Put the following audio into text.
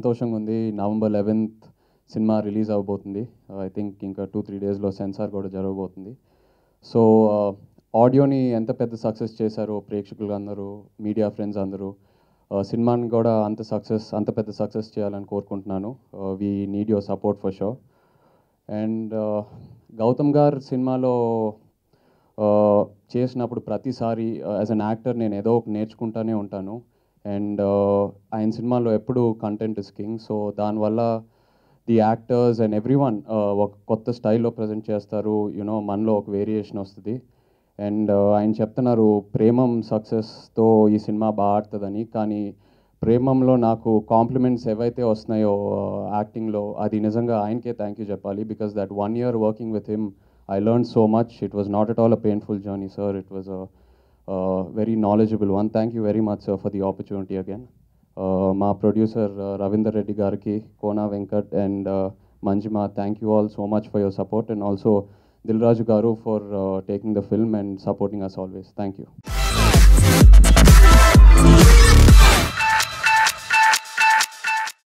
సంతోషంగా ఉంది. November 11th సినిమా రిలీజ్ అవబోతుంది. ఐ థింక్ ఇంకా 2-3 డేస్లో సెన్సార్ కూడా జరగబోతుంది. సో ఆడియోని ఎంత పెద్ద సక్సెస్ చేశారో ప్రేక్షకులు అందరూ, మీడియా ఫ్రెండ్స్ అందరూ, సినిమాని కూడా అంత పెద్ద సక్సెస్ చేయాలని కోరుకుంటున్నాను. We need your support for sure. And Gautam garu సినిమాలో చేసినప్పుడు ప్రతిసారి యాజ్ అన్ యాక్టర్ నేను ఏదో ఒక నేర్చుకుంటూనే ఉంటాను. అండ్ ఆయన సినిమాలో ఎప్పుడు కంటెంట్ ఇస్ కింగ్. సో దానివల్ల the actors and every one ఒక కొత్త స్టైల్లో ప్రజెంట్ చేస్తారు. యూనో మనలో ఒక వేరియేషన్ వస్తుంది. అండ్ ఆయన చెప్తున్నారు ప్రేమం సక్సెస్తో ఈ సినిమా బాగా ఆడుతుందని. కానీ ప్రేమంలో నాకు కాంప్లిమెంట్స్ ఏవైతే వస్తున్నాయో యాక్టింగ్లో, అది నిజంగా ఆయనకే థ్యాంక్ యూ చెప్పాలి. Because that 1 year working with him I learned so much. It was not at all a painful journey, sir. It was a very knowledgeable one. Thank you very much, sir, for the opportunity again. My producer Ravinder Reddy Garki, Kona Venkat, and Manjima, thank you all so much for your support, and also Dilraju Garu for taking the film and supporting us always. Thank you.